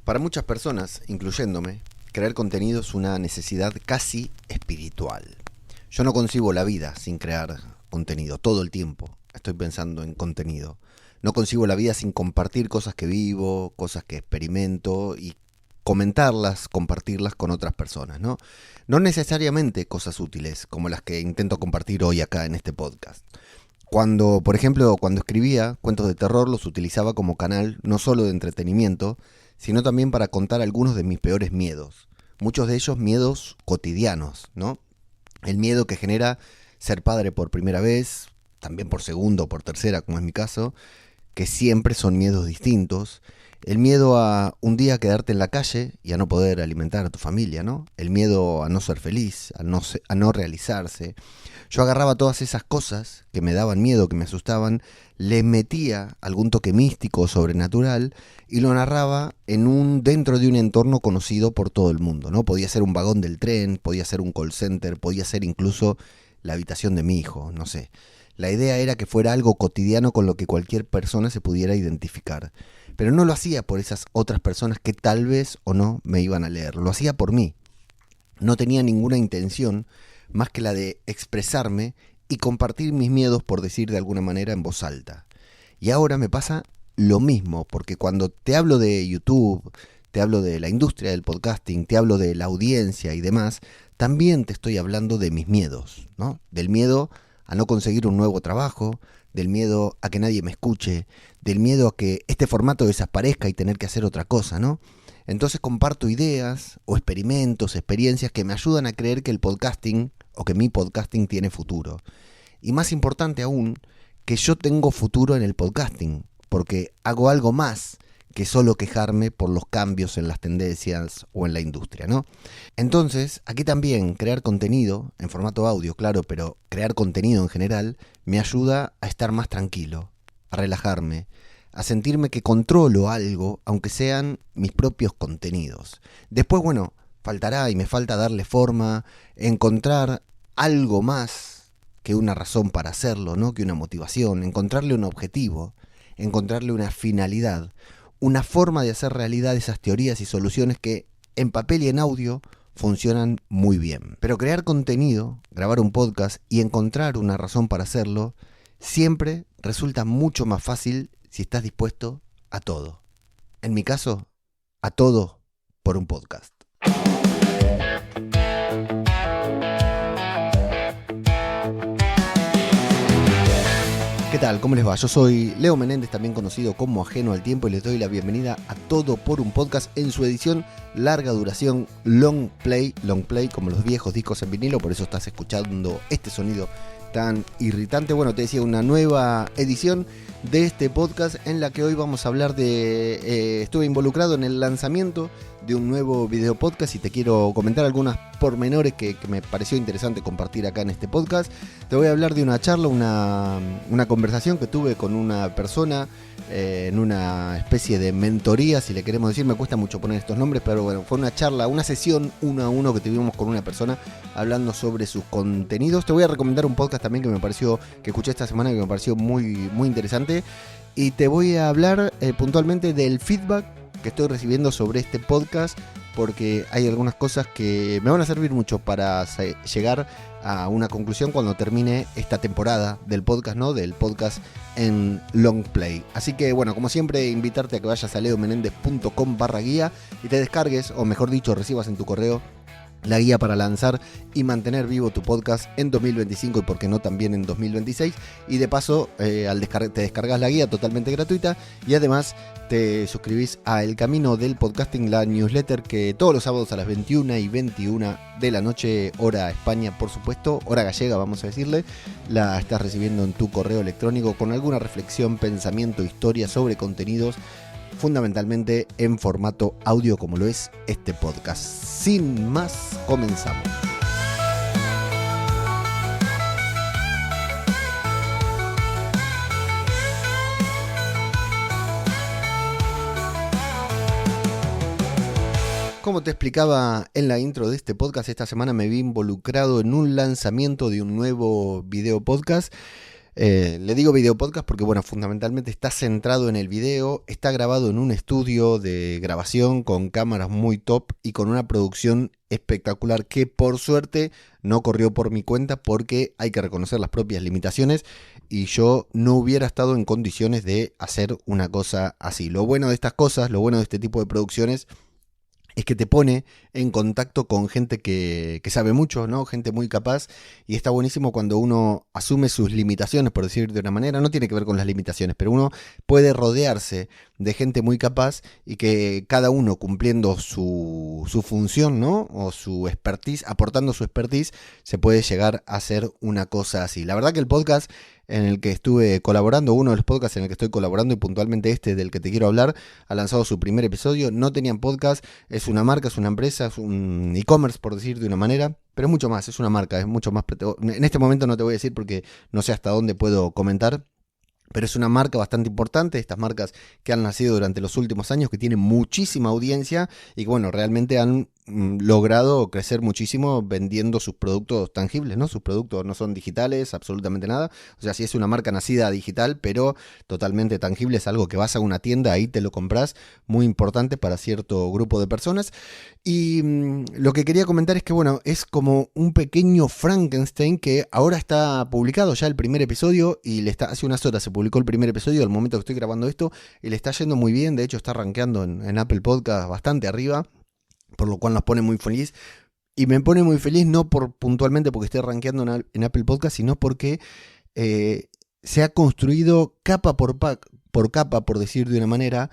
Para muchas personas, incluyéndome, crear contenido es una necesidad casi espiritual. Yo no concibo la vida sin crear contenido. Todo el tiempo estoy pensando en contenido. No concibo la vida sin compartir cosas que vivo, cosas que experimento y comentarlas, compartirlas con otras personas, ¿no? No necesariamente cosas útiles como las que intento compartir hoy acá en este podcast. Por ejemplo, cuando escribía cuentos de terror, los utilizaba como canal no solo de entretenimiento, sino también para contar algunos de mis peores miedos. Muchos de ellos miedos cotidianos, ¿no? El miedo que genera ser padre por primera vez, también por segunda o por tercera, como es mi caso, que siempre son miedos distintos. El miedo a un día quedarte en la calle y a no poder alimentar a tu familia, ¿no? El miedo a no ser feliz, a no realizarse. Yo agarraba todas esas cosas que me daban miedo, que me asustaban, le metía algún toque místico o sobrenatural y lo narraba dentro de un entorno conocido por todo el mundo, ¿no? Podía ser un vagón del tren, podía ser un call center, podía ser incluso la habitación de mi hijo, no sé. La idea era que fuera algo cotidiano con lo que cualquier persona se pudiera identificar. Pero no lo hacía por esas otras personas que tal vez o no me iban a leer. Lo hacía por mí. No tenía ninguna intención más que la de expresarme y compartir mis miedos, por decir de alguna manera, en voz alta. Y ahora me pasa lo mismo, porque cuando te hablo de YouTube, te hablo de la industria del podcasting, te hablo de la audiencia y demás, también te estoy hablando de mis miedos, ¿no? Del miedo a no conseguir un nuevo trabajo, del miedo a que nadie me escuche, del miedo a que este formato desaparezca y tener que hacer otra cosa, ¿no? Entonces comparto ideas o experimentos, experiencias que me ayudan a creer que el podcasting o que mi podcasting tiene futuro. Y más importante aún, que yo tengo futuro en el podcasting, porque hago algo más que solo quejarme por los cambios en las tendencias o en la industria, ¿no? Entonces, aquí también crear contenido, en formato audio, claro, pero crear contenido en general, me ayuda a estar más tranquilo, a relajarme, a sentirme que controlo algo, aunque sean mis propios contenidos. Después, bueno, faltará y me falta darle forma, encontrar algo más que una razón para hacerlo, ¿no? Que una motivación, encontrarle un objetivo, encontrarle una finalidad, una forma de hacer realidad esas teorías y soluciones que en papel y en audio funcionan muy bien. Pero crear contenido, grabar un podcast y encontrar una razón para hacerlo, siempre resulta mucho más fácil si estás dispuesto a todo. En mi caso, a todo por un podcast. ¿Qué tal? ¿Cómo les va? Yo soy Leo Menéndez, también conocido como Ajeno al Tiempo, y les doy la bienvenida a Todo por un Podcast en su edición larga duración, long play, como los viejos discos en vinilo, por eso estás escuchando este sonido tan irritante. Bueno, te decía, una nueva edición de este podcast en la que hoy vamos a hablar estuve involucrado en el lanzamiento de un nuevo video podcast y te quiero comentar algunos pormenores que me pareció interesante compartir acá en este podcast. Te voy a hablar de una charla, una conversación que tuve con una persona en una especie de mentoría, si le queremos decir. Me cuesta mucho poner estos nombres, pero bueno, fue una charla, una sesión 1 a 1 que tuvimos con una persona hablando sobre sus contenidos. Te voy a recomendar un podcast también que escuché esta semana, que me pareció muy, muy interesante, y te voy a hablar puntualmente del feedback que estoy recibiendo sobre este podcast, porque hay algunas cosas que me van a servir mucho para llegar a una conclusión cuando termine esta temporada del podcast, ¿no? Del podcast en long play. Así que bueno, como siempre, invitarte a que vayas a leomenendez.com/guía y te descargues, o mejor dicho, recibas en tu correo la guía para lanzar y mantener vivo tu podcast en 2025 y por qué no también en 2026. Y de paso, te descargas la guía totalmente gratuita y además te suscribís a El Camino del Podcasting, la newsletter que todos los sábados a las 21:21 de la noche, hora España, por supuesto, hora gallega, vamos a decirle, la estás recibiendo en tu correo electrónico con alguna reflexión, pensamiento, historia sobre contenidos, fundamentalmente en formato audio como lo es este podcast. Sin más, comenzamos. Como te explicaba en la intro de este podcast, esta semana me vi involucrado en un lanzamiento de un nuevo video podcast Le digo video podcast porque, bueno, fundamentalmente está centrado en el video, está grabado en un estudio de grabación con cámaras muy top y con una producción espectacular que por suerte no corrió por mi cuenta porque hay que reconocer las propias limitaciones y yo no hubiera estado en condiciones de hacer una cosa así. Lo bueno de estas cosas, lo bueno de este tipo de producciones es que te pone en contacto con gente que sabe mucho, ¿no? Gente muy capaz, y está buenísimo cuando uno asume sus limitaciones, por decir de una manera, no tiene que ver con las limitaciones, pero uno puede rodearse de gente muy capaz y que cada uno cumpliendo su función, ¿no? O su expertise, aportando su expertise, se puede llegar a hacer una cosa así. La verdad que el podcast en el que estuve colaborando, uno de los podcasts en el que estoy colaborando y puntualmente este del que te quiero hablar, ha lanzado su primer episodio, no tenían podcast, es una marca, es una empresa, es un e-commerce por decir de una manera, pero es mucho más, es una marca, es mucho más... En este momento no te voy a decir porque no sé hasta dónde puedo comentar, pero es una marca bastante importante, estas marcas que han nacido durante los últimos años, que tienen muchísima audiencia y que, bueno, realmente han logrado crecer muchísimo vendiendo sus productos tangibles, ¿no? Sus productos no son digitales, absolutamente nada. O sea, sí es una marca nacida digital, pero totalmente tangible, es algo que vas a una tienda, ahí te lo compras, muy importante para cierto grupo de personas. Y lo que quería comentar es que, bueno, es como un pequeño Frankenstein que ahora está publicado ya el primer episodio y hace unas horas se publicó el primer episodio al momento que estoy grabando esto y le está yendo muy bien, de hecho está rankeando en Apple Podcast bastante arriba, por lo cual nos pone muy feliz. Y me pone muy feliz no puntualmente porque esté rankeando en Apple Podcast, sino porque se ha construido capa por capa, por decir de una manera,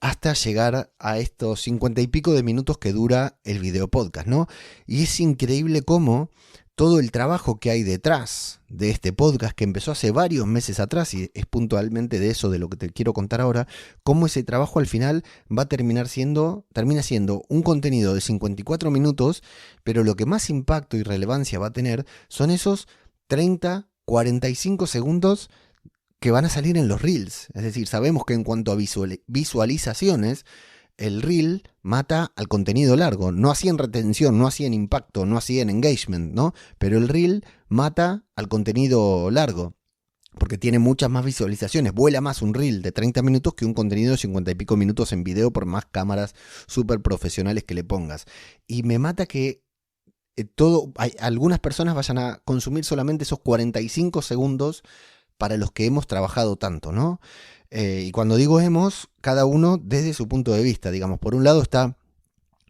hasta llegar a estos 50 y pico de minutos que dura el video podcast, ¿no? Y es increíble cómo todo el trabajo que hay detrás de este podcast, que empezó hace varios meses atrás, y es puntualmente de eso de lo que te quiero contar ahora, cómo ese trabajo al final termina siendo un contenido de 54 minutos, pero lo que más impacto y relevancia va a tener son esos 30, 45 segundos que van a salir en los reels. Es decir, sabemos que en cuanto a visualizaciones, el reel mata al contenido largo. No así en retención, no así en impacto, no así en engagement, ¿no? Pero el reel mata al contenido largo, porque tiene muchas más visualizaciones. Vuela más un reel de 30 minutos que un contenido de 50 y pico minutos en video, por más cámaras súper profesionales que le pongas. Y me mata que algunas personas vayan a consumir solamente esos 45 segundos para los que hemos trabajado tanto, ¿no? Y cuando digo hemos, cada uno desde su punto de vista, digamos. Por un lado está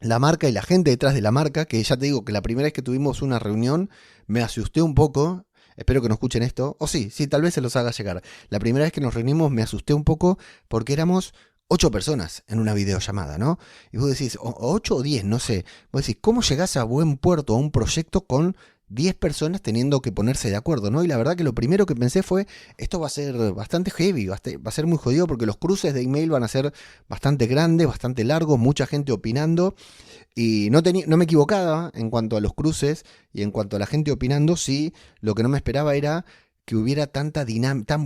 la marca y la gente detrás de la marca, que ya te digo que la primera vez que tuvimos una reunión me asusté un poco. Espero que no escuchen esto. O sí, tal vez se los haga llegar. La primera vez que nos reunimos me asusté un poco porque éramos 8 personas en una videollamada, ¿no? Y vos decís, 8 o 10, no sé. Vos decís, ¿cómo llegás a buen puerto a un proyecto con 10 personas teniendo que ponerse de acuerdo, ¿no? Y la verdad que lo primero que pensé fue, esto va a ser bastante heavy, va a ser muy jodido porque los cruces de email van a ser bastante grandes, bastante largos, mucha gente opinando. Y no me equivocaba en cuanto a los cruces y en cuanto a la gente opinando, sí, lo que no me esperaba era que hubiera tan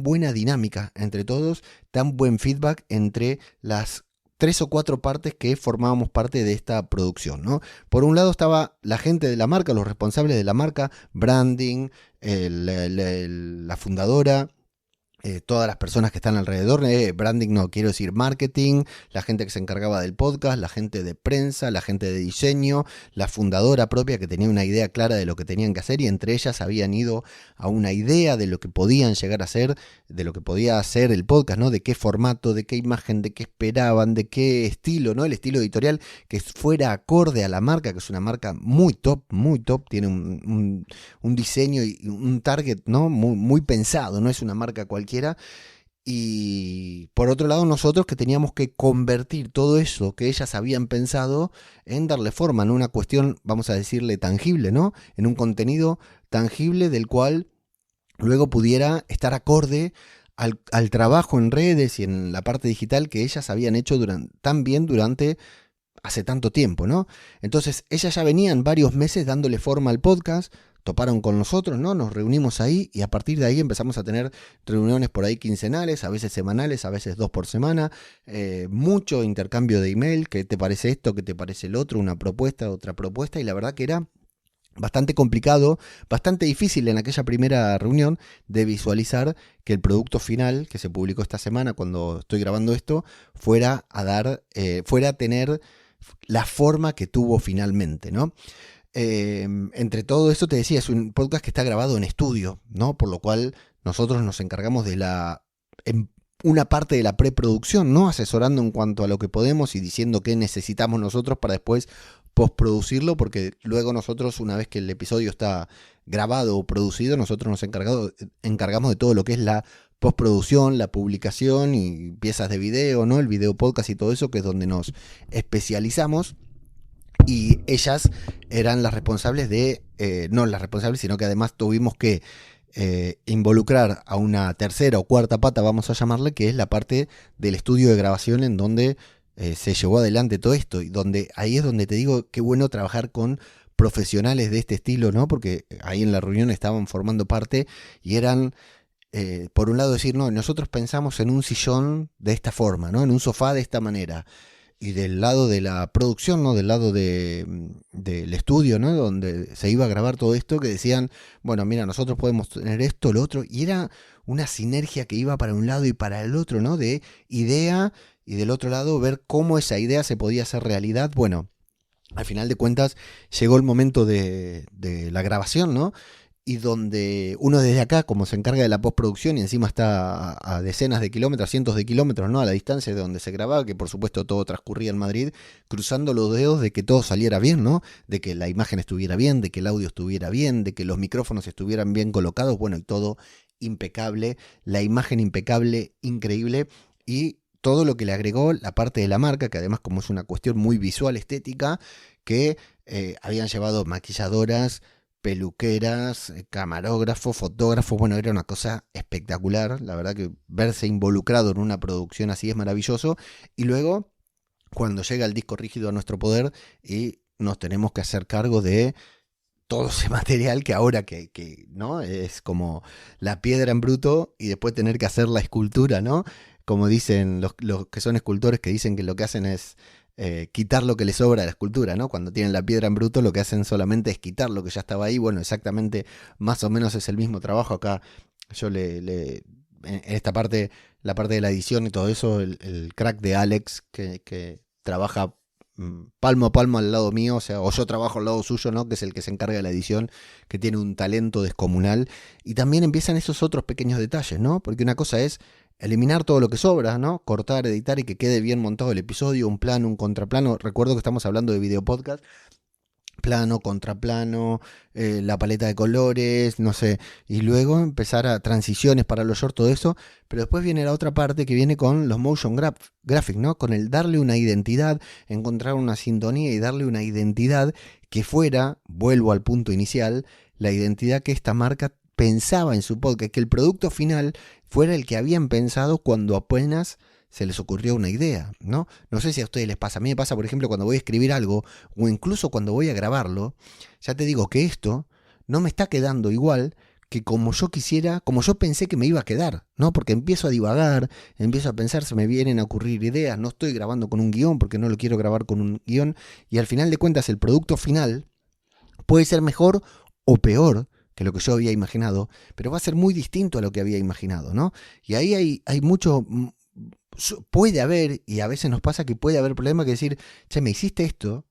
buena dinámica entre todos, tan buen feedback entre las 3 o 4 partes que formábamos parte de esta producción, ¿no? Por un lado estaba la gente de la marca, los responsables de la marca, branding, la fundadora, todas las personas que están alrededor, branding no, quiero decir marketing, la gente que se encargaba del podcast, la gente de prensa, la gente de diseño, la fundadora propia que tenía una idea clara de lo que tenían que hacer y entre ellas habían ido a una idea de lo que podían llegar a hacer, de lo que podía hacer el podcast, ¿no? De qué formato, de qué imagen, de qué esperaban, de qué estilo, ¿no? El estilo editorial que fuera acorde a la marca, que es una marca muy top, tiene un diseño y un target, ¿no? Muy pensado, no es una marca cualquiera. Y por otro lado nosotros que teníamos que convertir todo eso que ellas habían pensado en darle forma, en una cuestión, vamos a decirle, tangible, ¿no? En un contenido tangible del cual luego pudiera estar acorde al trabajo en redes y en la parte digital que ellas habían hecho tan bien durante hace tanto tiempo, ¿no? Entonces ellas ya venían varios meses dándole forma al podcast, toparon con nosotros, ¿no? Nos reunimos ahí y a partir de ahí empezamos a tener reuniones por ahí quincenales, a veces semanales, a veces 2 por semana, mucho intercambio de email, ¿qué te parece esto? ¿Qué te parece el otro? Una propuesta, otra propuesta, y la verdad que era bastante complicado, bastante difícil en aquella primera reunión de visualizar que el producto final que se publicó esta semana, cuando estoy grabando esto, fuera a tener la forma que tuvo finalmente, ¿no? Entre todo eso te decía, es un podcast que está grabado en estudio, ¿no? Por lo cual nosotros nos encargamos de una parte de la preproducción, ¿no? Asesorando en cuanto a lo que podemos y diciendo qué necesitamos nosotros para después postproducirlo, porque luego nosotros, una vez que el episodio está grabado o producido, nosotros nos encargamos de todo lo que es la postproducción, la publicación y piezas de video, ¿no? El video podcast y todo eso, que es donde nos especializamos. Y ellas eran las responsables no las responsables, sino que además tuvimos que involucrar a una tercera o cuarta pata, vamos a llamarle, que es la parte del estudio de grabación en donde se llevó adelante todo esto, y donde ahí es donde te digo qué bueno trabajar con profesionales de este estilo, ¿no? Porque ahí en la reunión estaban formando parte y eran, por un lado decir, no, nosotros pensamos en un sillón de esta forma, ¿no? En un sofá de esta manera. Y del lado de la producción, ¿no? Del lado del estudio, ¿no? Donde se iba a grabar todo esto, que decían, bueno, mira, nosotros podemos tener esto, lo otro, y era una sinergia que iba para un lado y para el otro, ¿no? De idea, y del otro lado ver cómo esa idea se podía hacer realidad. Bueno, al final de cuentas llegó el momento de la grabación, ¿no? Y donde uno desde acá, como se encarga de la postproducción y encima está a decenas de kilómetros, cientos de kilómetros, ¿no? A la distancia de donde se grababa, que por supuesto todo transcurría en Madrid, cruzando los dedos de que todo saliera bien, ¿no? De que la imagen estuviera bien, de que el audio estuviera bien, de que los micrófonos estuvieran bien colocados, bueno, y todo impecable, la imagen impecable, increíble, y todo lo que le agregó la parte de la marca, que además como es una cuestión muy visual, estética, que habían llevado maquilladoras, peluqueras, camarógrafos, fotógrafos, bueno, era una cosa espectacular, la verdad que verse involucrado en una producción así es maravilloso, y luego cuando llega el disco rígido a nuestro poder y nos tenemos que hacer cargo de todo ese material que ahora que ¿no? Es como la piedra en bruto y después tener que hacer la escultura, ¿no? Como dicen los que son escultores, que dicen que lo que hacen es quitar lo que les sobra de la escultura, ¿no? Cuando tienen la piedra en bruto lo que hacen solamente es quitar lo que ya estaba ahí. Bueno, exactamente, más o menos es el mismo trabajo acá. Yo en esta parte, la parte de la edición y todo eso, el crack de Alex que trabaja palmo a palmo al lado mío, o sea, o yo trabajo al lado suyo, ¿no? Que es el que se encarga de la edición, que tiene un talento descomunal. Y también empiezan esos otros pequeños detalles, ¿no? Porque una cosa es eliminar todo lo que sobra, ¿no? Cortar, editar y que quede bien montado el episodio, un plano, un contraplano. Recuerdo que estamos hablando de video podcast. Plano, contraplano, la paleta de colores, no sé, y luego empezar a transiciones para los shorts, todo eso, pero después viene la otra parte que viene con los motion graphics, ¿no? Con el darle una identidad, encontrar una sintonía y darle una identidad que fuera, vuelvo al punto inicial, la identidad que esta marca pensaba en su podcast, que el producto final fuera el que habían pensado cuando apenas se les ocurrió una idea, ¿no? No sé si a ustedes les pasa. A mí me pasa, por ejemplo, cuando voy a escribir algo o incluso cuando voy a grabarlo, ya te digo que esto no me está quedando igual que como yo quisiera, como yo pensé que me iba a quedar, ¿no? Porque empiezo a divagar, empiezo a pensar, se me vienen a ocurrir ideas, no estoy grabando con un guión porque no lo quiero grabar con un guión, y al final de cuentas el producto final puede ser mejor o peor que lo que yo había imaginado, pero va a ser muy distinto a lo que había imaginado, ¿no? Y ahí hay mucho. Puede haber, y a veces nos pasa que puede haber problemas que decir, che, me hiciste esto,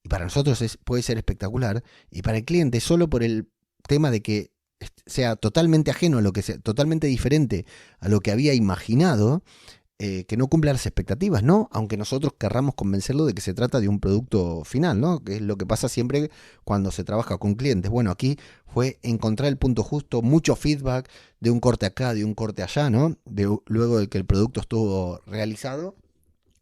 y para nosotros puede ser espectacular, y para el cliente solo por el tema de que sea totalmente ajeno a lo que sea, totalmente diferente a lo que había imaginado, que no cumpla las expectativas, ¿no? Aunque nosotros querramos convencerlo de que se trata de un producto final, ¿no? Que es lo que pasa siempre cuando se trabaja con clientes. Bueno, aquí fue encontrar el punto justo, mucho feedback de un corte acá, de un corte allá, ¿no? Luego de que el producto estuvo realizado.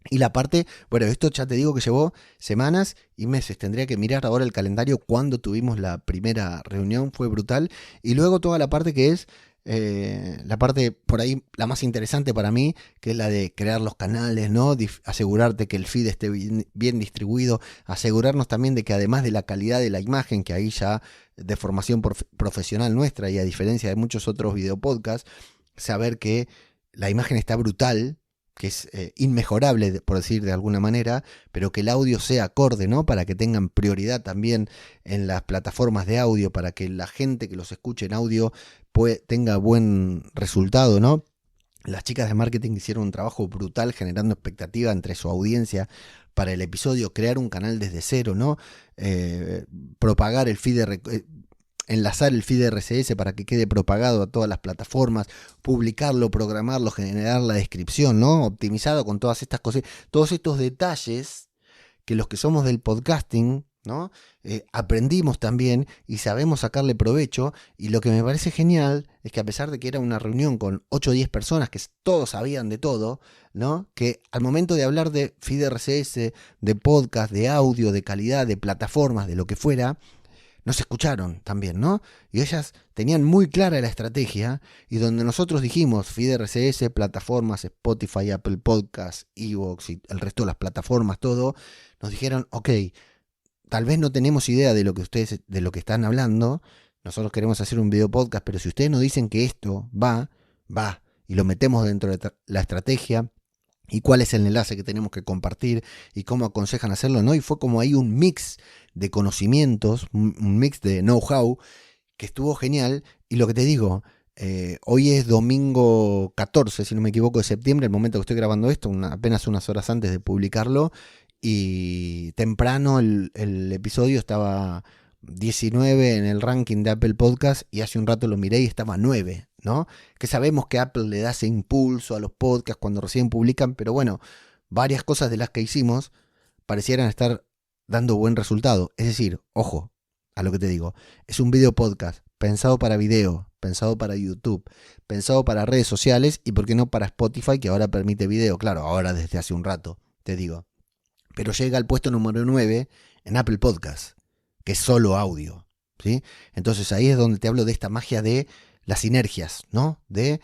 Y la parte, bueno, esto ya te digo que llevó semanas y meses. Tendría que mirar ahora el calendario cuando tuvimos la primera reunión, fue brutal. Y luego toda la parte que es la parte por ahí, la más interesante para mí, que es la de crear los canales, ¿no? Asegurarte que el feed esté bien distribuido, asegurarnos también de que además de la calidad de la imagen, que ahí ya de formación profesional nuestra y a diferencia de muchos otros videopodcasts, saber que la imagen está brutal, que es inmejorable, por decir de alguna manera, pero que el audio sea acorde, ¿no? Para que tengan prioridad también en las plataformas de audio, para que la gente que los escuche en audio tenga buen resultado, ¿no? Las chicas de marketing hicieron un trabajo brutal generando expectativa entre su audiencia para el episodio, crear un canal desde cero, ¿no? Propagar el feed enlazar el feed RSS para que quede propagado a todas las plataformas, publicarlo, programarlo, generar la descripción, ¿no? Optimizado con todas estas cosas, todos estos detalles que los que somos del podcasting, ¿no? Aprendimos también y sabemos sacarle provecho. Y lo que me parece genial es que, a pesar de que era una reunión con 8 o 10 personas que todos sabían de todo, ¿no? Que al momento de hablar de feed RSS, de podcast, de audio, de calidad, de plataformas, de lo que fuera, nos escucharon también, ¿no? Y ellas tenían muy clara la estrategia, y donde nosotros dijimos feed RSS, plataformas, Spotify, Apple Podcasts, Evox y el resto de las plataformas, todo, nos dijeron, ok, tal vez no tenemos idea de lo que ustedes, de lo que están hablando, nosotros queremos hacer un video podcast, pero si ustedes nos dicen que esto va, y lo metemos dentro de la estrategia, y cuál es el enlace que tenemos que compartir y cómo aconsejan hacerlo, ¿no? Y fue como ahí un mix de conocimientos, un mix de know-how que estuvo genial. Y lo que te digo, hoy es domingo 14, si no me equivoco, de septiembre, el momento que estoy grabando esto, apenas unas horas antes de publicarlo, y temprano el episodio estaba 19 en el ranking de Apple Podcast, y hace un rato lo miré y estaba 9, ¿no? Que sabemos que Apple le da ese impulso a los podcasts cuando recién publican, pero bueno, varias cosas de las que hicimos parecieran estar dando buen resultado. Es decir, ojo a lo que te digo, es un video podcast pensado para video, pensado para YouTube, pensado para redes sociales y por qué no para Spotify, que ahora permite video, claro, ahora desde hace un rato, te digo. Pero llega al puesto número 9 en Apple Podcast, que es solo audio, ¿sí? Entonces ahí es donde te hablo de esta magia de las sinergias, ¿no? De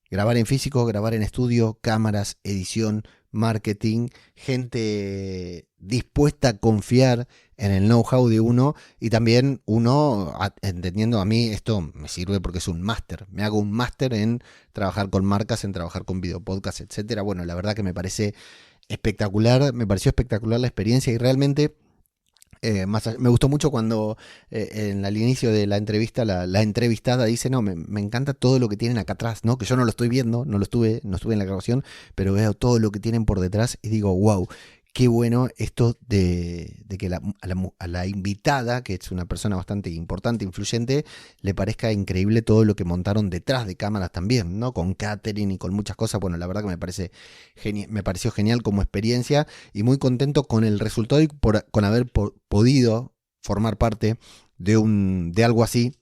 grabar en físico, grabar en estudio, cámaras, edición, marketing, gente dispuesta a confiar en el know-how de uno, y también uno entendiendo, a mí esto me sirve porque es un máster, me hago un máster en trabajar con marcas, en trabajar con videopodcast, etcétera. Bueno, la verdad que me pareció espectacular la experiencia, y realmente me gustó mucho cuando al inicio de la entrevista la entrevistada dice, no, me encanta todo lo que tienen acá atrás, ¿no? Que yo no lo estoy viendo, no estuve en la grabación, pero veo todo lo que tienen por detrás y digo, wow, qué bueno esto de que a la invitada, que es una persona bastante importante, influyente, le parezca increíble todo lo que montaron detrás de cámaras también, ¿no? Con catering y con muchas cosas. Bueno, la verdad que me pareció genial como experiencia, y muy contento con el resultado y con haber podido formar parte de algo así,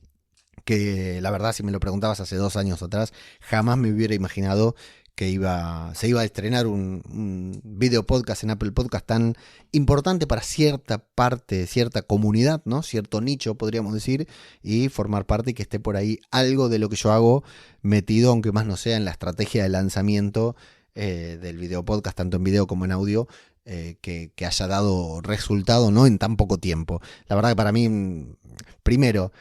que la verdad, si me lo preguntabas hace 2 años atrás, jamás me hubiera imaginado que se iba a estrenar un video podcast en Apple Podcast tan importante para cierta parte, cierta comunidad, ¿no? Cierto nicho, podríamos decir, y formar parte y que esté por ahí algo de lo que yo hago metido, aunque más no sea en la estrategia de lanzamiento del video podcast, tanto en video como en audio, que haya dado resultado, ¿no? En tan poco tiempo. La verdad que para mí, primero,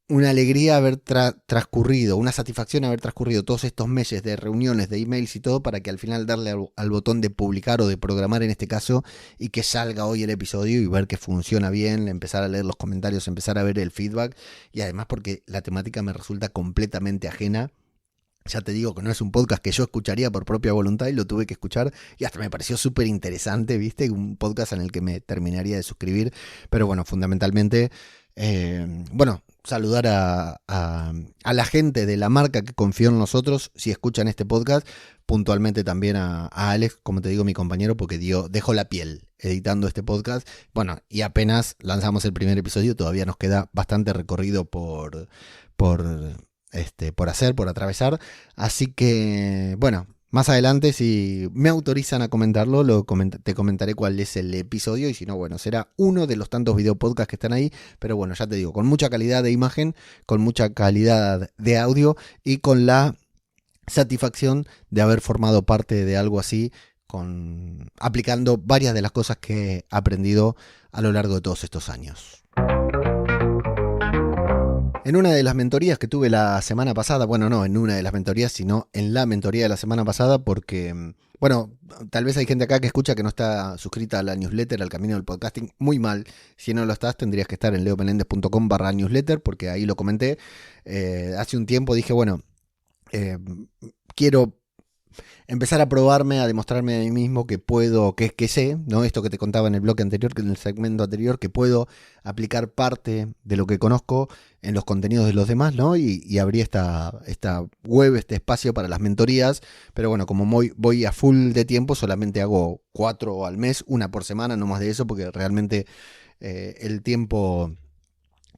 una alegría haber transcurrido, una satisfacción haber transcurrido todos estos meses de reuniones, de emails y todo, para que al final darle al botón de publicar o de programar en este caso, y que salga hoy el episodio y ver que funciona bien, empezar a leer los comentarios, empezar a ver el feedback, y además porque la temática me resulta completamente ajena. Ya te digo que no es un podcast que yo escucharía por propia voluntad, y lo tuve que escuchar y hasta me pareció súper interesante, ¿viste? Un podcast en el que me terminaría de suscribir. Pero bueno, fundamentalmente, saludar a la gente de la marca que confió en nosotros, si escuchan este podcast, puntualmente también a Alex, como te digo, mi compañero, porque dejó la piel editando este podcast. Bueno, y apenas lanzamos el primer episodio, todavía nos queda bastante recorrido por hacer, por atravesar. Así que, bueno, más adelante, si me autorizan a comentarlo, te comentaré cuál es el episodio, y si no, bueno, será uno de los tantos video podcasts que están ahí. Pero bueno, ya te digo, con mucha calidad de imagen, con mucha calidad de audio, y con la satisfacción de haber formado parte de algo así, aplicando varias de las cosas que he aprendido a lo largo de todos estos años. En una de las mentorías que tuve la semana pasada, bueno, no en una de las mentorías, sino en la mentoría de la semana pasada, porque, bueno, tal vez hay gente acá que escucha que no está suscrita a la newsletter, al Camino del Podcasting, muy mal. Si no lo estás, tendrías que estar en leomenendez.com/newsletter, porque ahí lo comenté. Hace un tiempo dije, bueno, quiero empezar a probarme, a demostrarme a mí mismo que puedo, que sé, ¿no? Esto que te contaba en el bloque anterior, que en el segmento anterior, que puedo aplicar parte de lo que conozco en los contenidos de los demás, ¿no? Y abrí esta web, este espacio para las mentorías, pero bueno, como voy a full de tiempo, solamente hago 4 al mes, una por semana, no más de eso, porque realmente el tiempo,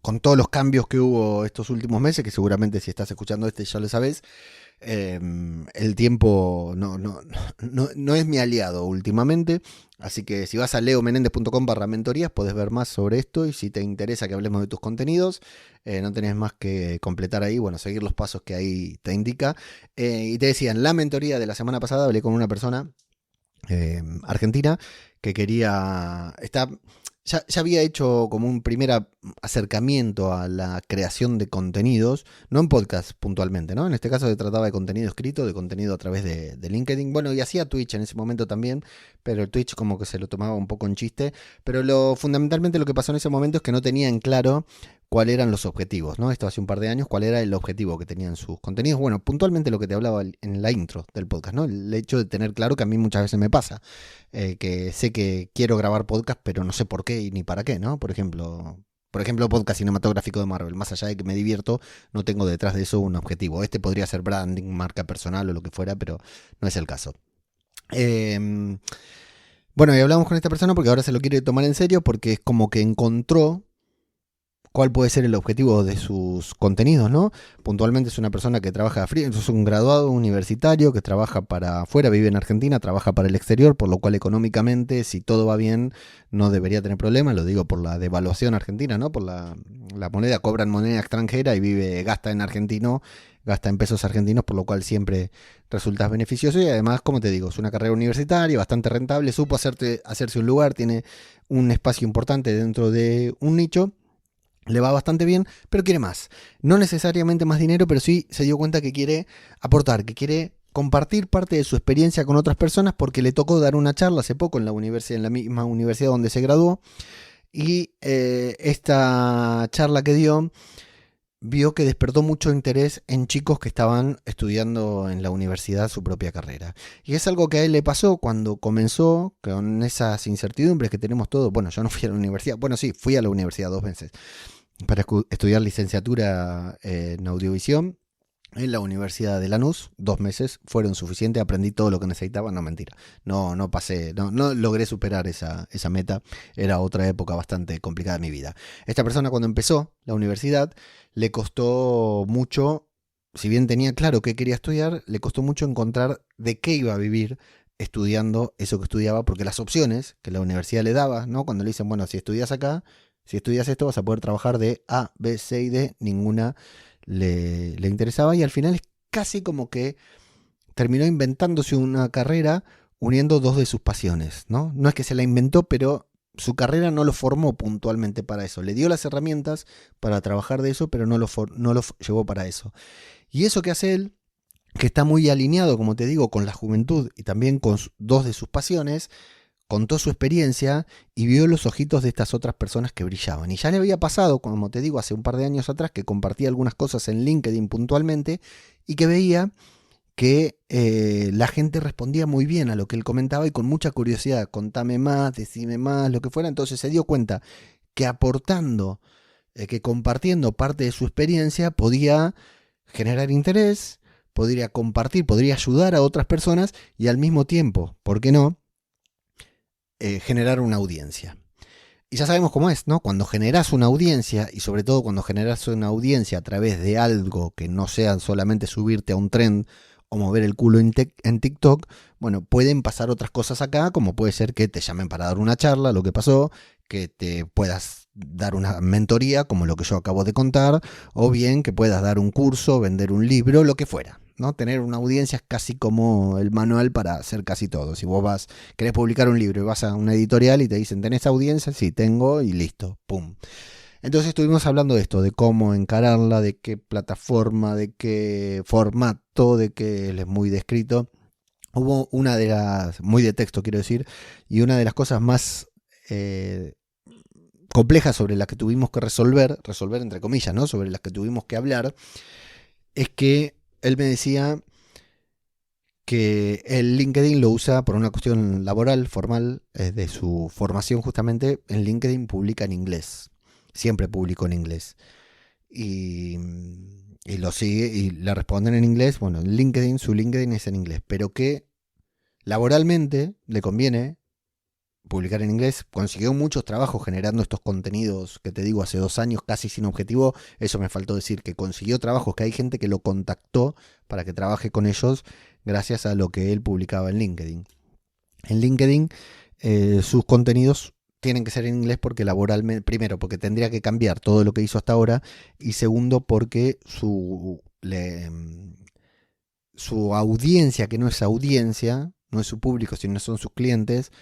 con todos los cambios que hubo estos últimos meses, que seguramente si estás escuchando este ya lo sabes, el tiempo no es mi aliado últimamente, así que si vas a leomenendez.com/mentorías podés ver más sobre esto, y si te interesa que hablemos de tus contenidos, no tenés más que completar ahí, bueno, seguir los pasos que ahí te indica. Y te decía, en la mentoría de la semana pasada hablé con una persona argentina que ya había hecho como un primer acercamiento a la creación de contenidos, no en podcast puntualmente, ¿no? En este caso se trataba de contenido escrito, de contenido a través de LinkedIn, bueno, y hacía Twitch en ese momento también, pero el Twitch como que se lo tomaba un poco en chiste, pero fundamentalmente lo que pasó en ese momento es que no tenía en claro cuáles eran los objetivos, ¿no? Esto hace un par de años, cuál era el objetivo que tenían sus contenidos. Bueno, puntualmente lo que te hablaba en la intro del podcast, ¿no? El hecho de tener claro que a mí muchas veces me pasa, que sé que quiero grabar podcast, pero no sé por qué y ni para qué, ¿no? Por ejemplo, podcast cinematográfico de Marvel. Más allá de que me divierto, no tengo detrás de eso un objetivo. Este podría ser branding, marca personal o lo que fuera, pero no es el caso. Bueno, y hablamos con esta persona porque ahora se lo quiere tomar en serio, porque es como que encontró cuál puede ser el objetivo de sus contenidos, ¿no? Puntualmente es una persona que trabaja es un graduado universitario que trabaja para afuera, vive en Argentina, trabaja para el exterior, por lo cual económicamente, si todo va bien, no debería tener problemas. Lo digo por la devaluación argentina, ¿no? Por la moneda, cobra en moneda extranjera y gasta en argentino, gasta en pesos argentinos, por lo cual siempre resulta beneficioso. Y además, como te digo, es una carrera universitaria bastante rentable, supo hacerse un lugar, tiene un espacio importante dentro de un nicho. Le va bastante bien, pero quiere más. No necesariamente más dinero, pero sí se dio cuenta que quiere aportar, que quiere compartir parte de su experiencia con otras personas, porque le tocó dar una charla hace poco en la misma universidad donde se graduó. Y esta charla que dio vio que despertó mucho interés en chicos que estaban estudiando en la universidad su propia carrera. Y es algo que a él le pasó cuando comenzó con esas incertidumbres que tenemos todos. Bueno, yo no fui a la universidad. Bueno, sí, fui a la universidad 2 veces para estudiar licenciatura en audiovisión en la Universidad de Lanús. 2 meses fueron suficientes, aprendí todo lo que necesitaba. No, mentira, no pasé, no logré superar esa meta. Era otra época bastante complicada de mi vida. Esta persona, cuando empezó la universidad, le costó mucho, si bien tenía claro qué quería estudiar, le costó mucho encontrar de qué iba a vivir estudiando eso que estudiaba, porque las opciones que la universidad le daba, ¿no? Cuando le dicen, bueno, si estudias acá, si estudias esto, vas a poder trabajar de A, B, C y D, ninguna le interesaba, y al final es casi como que terminó inventándose una carrera uniendo dos de sus pasiones, ¿no? No es que se la inventó, pero su carrera no lo formó puntualmente para eso. Le dio las herramientas para trabajar de eso, pero no lo llevó para eso. Y eso que hace él, que está muy alineado, como te digo, con la juventud y también con dos de sus pasiones, contó su experiencia y vio los ojitos de estas otras personas que brillaban. Y ya le había pasado, como te digo, hace un par de años atrás, que compartía algunas cosas en LinkedIn puntualmente y que veía que la gente respondía muy bien a lo que él comentaba y con mucha curiosidad. Contame más, decime más, lo que fuera. Entonces se dio cuenta que aportando, que compartiendo parte de su experiencia podía generar interés, podría compartir, podría ayudar a otras personas y al mismo tiempo, ¿por qué no?, generar una audiencia. Y ya sabemos cómo es, ¿no? Cuando generas una audiencia, y sobre todo cuando generas una audiencia a través de algo que no sea solamente subirte a un trend o mover el culo en TikTok, bueno, pueden pasar otras cosas acá, como puede ser que te llamen para dar una charla, lo que pasó, que te puedas dar una mentoría, como lo que yo acabo de contar, o bien que puedas dar un curso, vender un libro, lo que fuera, ¿no? Tener una audiencia es casi como el manual para hacer casi todo. Si vos querés publicar un libro y vas a una editorial y te dicen, ¿tenés audiencia? Sí, tengo, y listo, pum. Entonces estuvimos hablando de esto, de cómo encararla, de qué plataforma, de qué formato, de que él es muy descrito. Hubo una de las, muy de texto quiero decir, y una de las cosas más complejas sobre las que tuvimos que resolver entre comillas, ¿no? Sobre las que tuvimos que hablar, es que él me decía que el LinkedIn lo usa por una cuestión laboral, formal, de su formación justamente. En LinkedIn publica en inglés, siempre publicó en inglés. Y, y lo sigue y le responden en inglés. Bueno, LinkedIn, su LinkedIn es en inglés, pero que laboralmente le conviene publicar en inglés. Consiguió muchos trabajos generando estos contenidos que te digo hace 2 años casi sin objetivo. Eso me faltó decir, que consiguió trabajos, que hay gente que lo contactó para que trabaje con ellos gracias a lo que él publicaba en LinkedIn. En LinkedIn sus contenidos tienen que ser en inglés porque laboralmente, primero porque tendría que cambiar todo lo que hizo hasta ahora, y segundo porque su audiencia, que no es audiencia, no es su público, sino son sus clientes,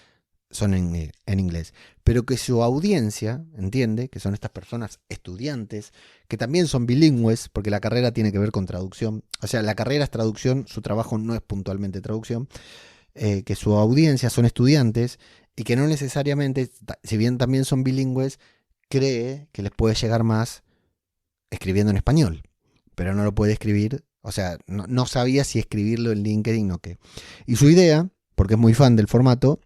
son en inglés. Pero que su audiencia, entiende, que son estas personas estudiantes, que también son bilingües, porque la carrera tiene que ver con traducción. O sea, la carrera es traducción, su trabajo no es puntualmente traducción. Que su audiencia son estudiantes y que no necesariamente, si bien también son bilingües, cree que les puede llegar más escribiendo en español, pero no lo puede escribir. O sea, no sabía si escribirlo en LinkedIn o qué. Y su idea, porque es muy fan del formato,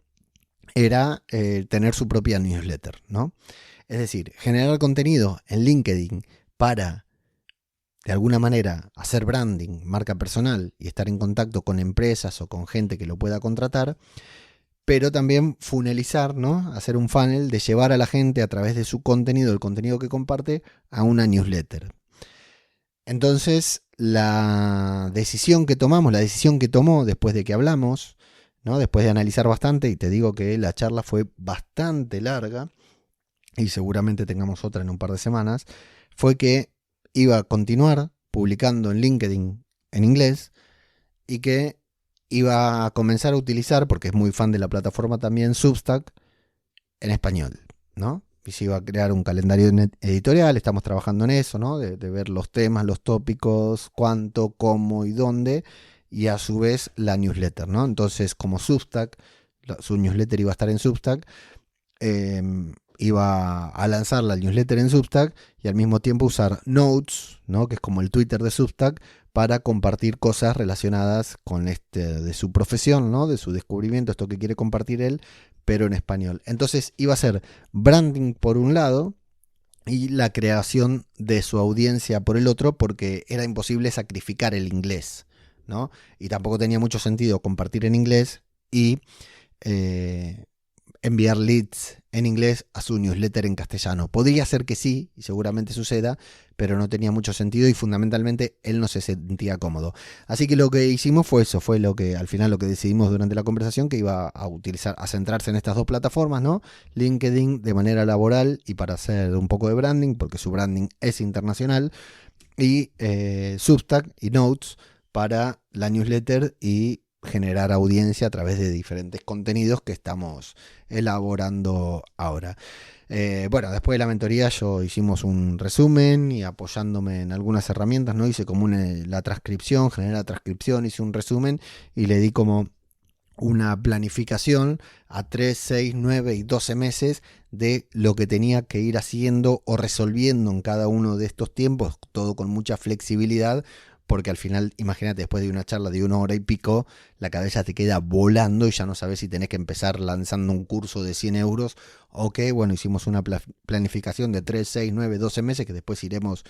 era tener su propia newsletter, ¿no? Es decir, generar contenido en LinkedIn para, de alguna manera, hacer branding, marca personal y estar en contacto con empresas o con gente que lo pueda contratar, pero también funnelizar, ¿no? Hacer un funnel de llevar a la gente a través de su contenido, el contenido que comparte, a una newsletter. Entonces, la decisión que tomó después de que hablamos, ¿no? Después de analizar bastante, y te digo que la charla fue bastante larga, y seguramente tengamos otra en un par de semanas, fue que iba a continuar publicando en LinkedIn en inglés y que iba a comenzar a utilizar, porque es muy fan de la plataforma también, Substack, en español, ¿no? Y se iba a crear un calendario editorial, estamos trabajando en eso, ¿no? De ver los temas, los tópicos, cuánto, cómo y dónde, y a su vez la newsletter, ¿no? Entonces, como Substack, su newsletter iba a estar en Substack, eh, iba a lanzar la newsletter en Substack y al mismo tiempo usar Notes, ¿no? Que es como el Twitter de Substack, para compartir cosas relacionadas con de su profesión, ¿no? De su descubrimiento, esto que quiere compartir él, pero en español. Entonces iba a ser branding por un lado y la creación de su audiencia por el otro, porque era imposible sacrificar el inglés, ¿no? Y tampoco tenía mucho sentido compartir en inglés y enviar leads en inglés a su newsletter en castellano. Podría ser que sí, y seguramente suceda, pero no tenía mucho sentido y fundamentalmente él no se sentía cómodo. Así que lo que hicimos fue eso, fue lo que al final lo que decidimos durante la conversación, que iba a utilizar, a centrarse en estas dos plataformas, ¿no? LinkedIn de manera laboral y para hacer un poco de branding, porque su branding es internacional, y Substack y Notes para la newsletter y generar audiencia a través de diferentes contenidos que estamos elaborando ahora. Bueno, después de la mentoría yo hicimos un resumen y apoyándome en algunas herramientas, ¿no? Hice como la transcripción, generé la transcripción, hice un resumen y le di como una planificación a 3, 6, 9 y 12 meses de lo que tenía que ir haciendo o resolviendo en cada uno de estos tiempos, todo con mucha flexibilidad, porque al final, imagínate, después de una charla de 1 hora y pico, la cabeza te queda volando y ya no sabes si tenés que empezar lanzando un curso de 100 euros o qué. Bueno, hicimos una planificación de 3, 6, 9, 12 meses que después iremos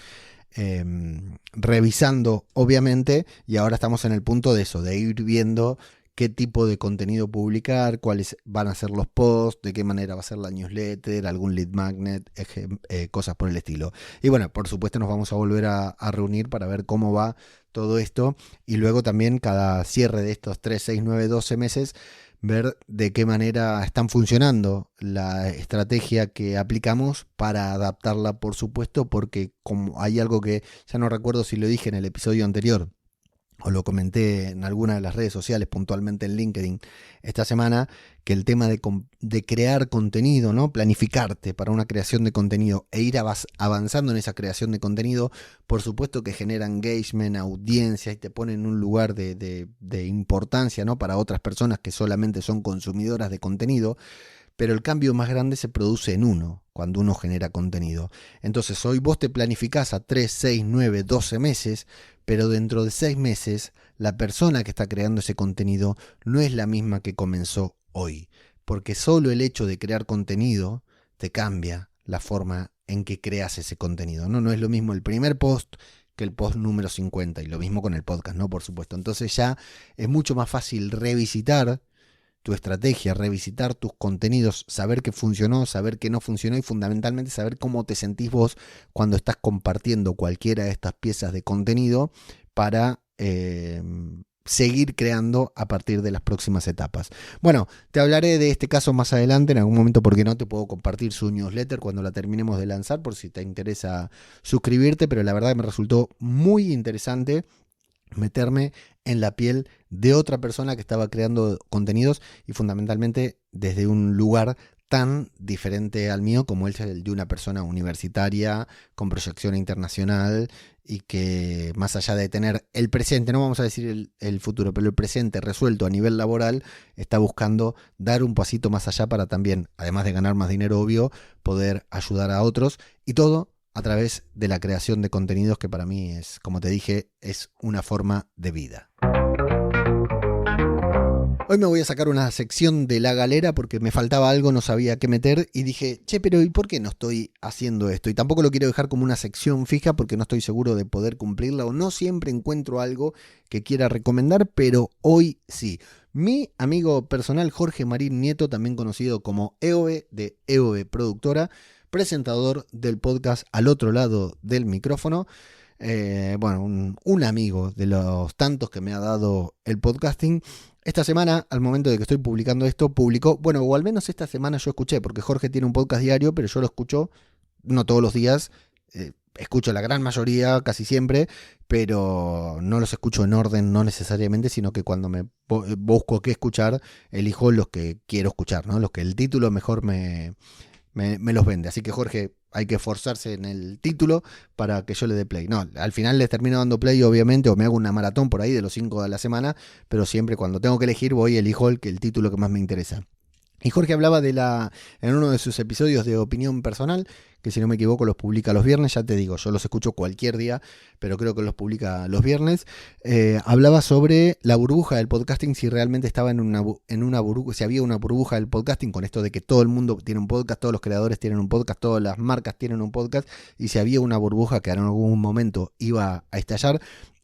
revisando, obviamente, y ahora estamos en el punto de eso, de ir viendo qué tipo de contenido publicar, cuáles van a ser los posts, de qué manera va a ser la newsletter, algún lead magnet, cosas por el estilo. Y bueno, por supuesto nos vamos a volver a reunir para ver cómo va todo esto y luego también cada cierre de estos 3, 6, 9, 12 meses ver de qué manera están funcionando la estrategia que aplicamos para adaptarla, por supuesto, porque como hay algo que ya no recuerdo si lo dije en el episodio anterior, o lo comenté en alguna de las redes sociales, puntualmente en LinkedIn esta semana, que el tema de crear contenido, ¿no? Planificarte para una creación de contenido e ir avanzando en esa creación de contenido, por supuesto que genera engagement, audiencia y te pone en un lugar de importancia, ¿no? Para otras personas que solamente son consumidoras de contenido. Pero el cambio más grande se produce en uno, cuando uno genera contenido. Entonces hoy vos te planificás a 3, 6, 9, 12 meses, pero dentro de 6 meses la persona que está creando ese contenido no es la misma que comenzó hoy. Porque solo el hecho de crear contenido te cambia la forma en que creas ese contenido. No es lo mismo el primer post que el post número 50, y lo mismo con el podcast, ¿no? Por supuesto. Entonces ya es mucho más fácil revisitar tu estrategia, revisitar tus contenidos, saber qué funcionó, saber qué no funcionó y fundamentalmente saber cómo te sentís vos cuando estás compartiendo cualquiera de estas piezas de contenido para seguir creando a partir de las próximas etapas. Bueno, te hablaré de este caso más adelante, en algún momento, porque no te puedo compartir su newsletter cuando la terminemos de lanzar, por si te interesa suscribirte, pero la verdad que me resultó muy interesante meterme en la piel de otra persona que estaba creando contenidos y fundamentalmente desde un lugar tan diferente al mío como es el de una persona universitaria con proyección internacional y que más allá de tener el presente, no vamos a decir el futuro, pero el presente resuelto a nivel laboral, está buscando dar un pasito más allá para también, además de ganar más dinero, obvio, poder ayudar a otros y todo a través de la creación de contenidos que para mí es, como te dije, es una forma de vida. Hoy me voy a sacar una sección de la galera porque me faltaba algo, no sabía qué meter y dije, che, pero ¿y por qué no estoy haciendo esto? Y tampoco lo quiero dejar como una sección fija porque no estoy seguro de poder cumplirla o no siempre encuentro algo que quiera recomendar, pero hoy sí. Mi amigo personal Jorge Marín Nieto, también conocido como EOE de EOE Productora, presentador del podcast Al Otro Lado del Micrófono, un amigo de los tantos que me ha dado el podcasting. Esta semana, al momento de que estoy publicando esto, publicó, o al menos esta semana yo escuché, porque Jorge tiene un podcast diario, pero yo lo escucho, no todos los días, escucho la gran mayoría, casi siempre, pero no los escucho en orden, no necesariamente, sino que cuando me busco qué escuchar, elijo los que quiero escuchar, ¿no? Los que el título mejor me los vende. Así que Jorge, hay que esforzarse en el título para que yo le dé play. No, al final les termino dando play, obviamente, o me hago una maratón por ahí de los 5 de la semana, pero siempre cuando tengo que elegir elijo el título que más me interesa. Y Jorge hablaba en uno de sus episodios de Opinión Personal, que si no me equivoco los publica los viernes, ya te digo, yo los escucho cualquier día, pero creo que los publica los viernes, hablaba sobre la burbuja del podcasting, si realmente estaba en una burbuja, si había una burbuja del podcasting, con esto de que todo el mundo tiene un podcast, todos los creadores tienen un podcast, todas las marcas tienen un podcast, y si había una burbuja que en algún momento iba a estallar.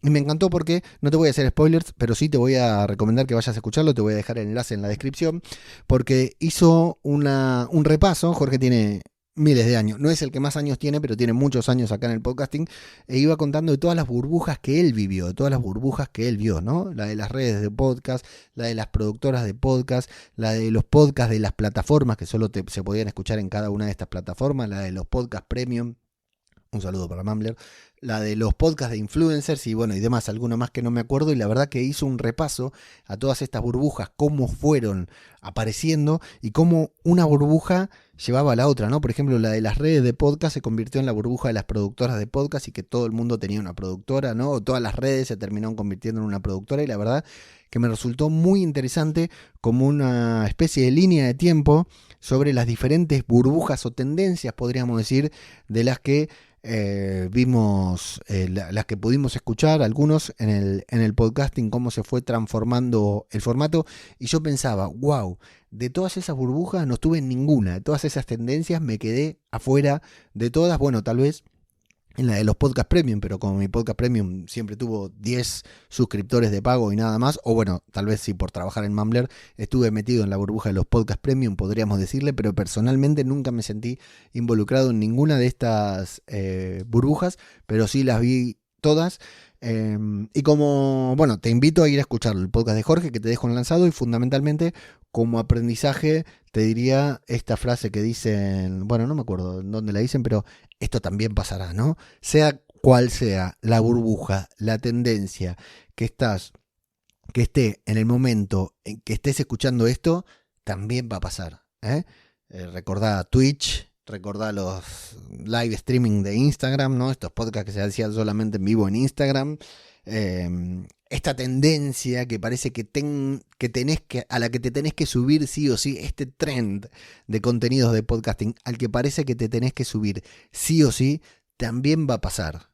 Y me encantó porque, no te voy a hacer spoilers, pero sí te voy a recomendar que vayas a escucharlo, te voy a dejar el enlace en la descripción, porque hizo un repaso. Jorge tiene miles de años, no es el que más años tiene, pero tiene muchos años acá en el podcasting, e iba contando de todas las burbujas que él vivió, de todas las burbujas que él vio, ¿no? La de las redes de podcast, la de las productoras de podcast, la de los podcasts de las plataformas que solo se podían escuchar en cada una de estas plataformas, la de los podcasts premium. Un saludo para Mumbler, la de los podcasts de influencers y demás, alguno más que no me acuerdo, y la verdad que hizo un repaso a todas estas burbujas, cómo fueron apareciendo y cómo una burbuja llevaba a la otra, ¿no? Por ejemplo, la de las redes de podcast se convirtió en la burbuja de las productoras de podcast y que todo el mundo tenía una productora, ¿no? O todas las redes se terminaron convirtiendo en una productora, y la verdad que me resultó muy interesante como una especie de línea de tiempo sobre las diferentes burbujas o tendencias, podríamos decir, de las que vimos, las que pudimos escuchar, algunos en el podcasting, cómo se fue transformando el formato, y yo pensaba, wow, de todas esas burbujas no estuve en ninguna, de todas esas tendencias me quedé afuera de todas, tal vez en la de los podcast premium, pero como mi podcast premium siempre tuvo 10 suscriptores de pago y nada más, o tal vez sí por trabajar en Mumbler estuve metido en la burbuja de los podcast premium, podríamos decirle, pero personalmente nunca me sentí involucrado en ninguna de estas burbujas, pero sí las vi todas. Y como, te invito a ir a escuchar el podcast de Jorge que te dejo lanzado, y fundamentalmente como aprendizaje te diría esta frase que dicen, no me acuerdo en dónde la dicen, pero esto también pasará, ¿no? Sea cual sea la burbuja, la tendencia que esté en el momento en que estés escuchando esto, también va a pasar. Recordá Twitch, recordá los live streaming de Instagram, ¿no? Estos podcasts que se hacían solamente en vivo en Instagram. Esta tendencia que parece a la que te tenés que subir sí o sí, este trend de contenidos de podcasting al que parece que te tenés que subir sí o sí, también va a pasar.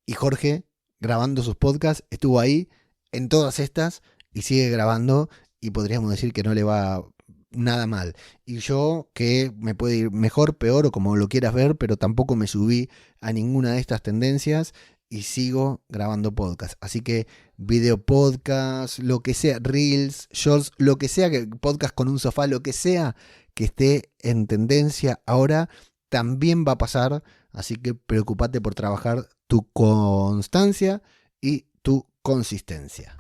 Y Jorge, grabando sus podcasts, estuvo ahí en todas estas y sigue grabando y podríamos decir que no le va nada mal. Y yo, que me puede ir mejor, peor o como lo quieras ver, pero tampoco me subí a ninguna de estas tendencias y sigo grabando podcast. Así que video podcast, lo que sea, reels, shorts, lo que sea, podcast con un sofá, lo que sea que esté en tendencia ahora, también va a pasar. Así que preocupate por trabajar tu constancia y tu consistencia.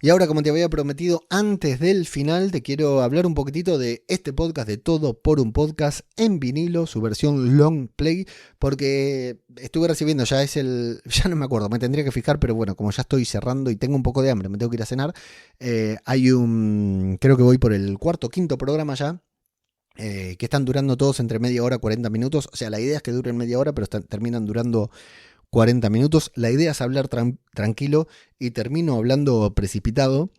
Y ahora, como te había prometido antes del final, te quiero hablar un poquitito de este podcast de Todo por un Podcast en vinilo, su versión long play, porque estuve recibiendo, ya no me acuerdo, me tendría que fijar, pero bueno, como ya estoy cerrando y tengo un poco de hambre, me tengo que ir a cenar, creo que voy por el cuarto o quinto programa ya, que están durando todos entre media hora, 40 minutos, o sea, la idea es que duren media hora, pero terminan durando 40 minutos. La idea es hablar tranquilo y termino hablando precipitado.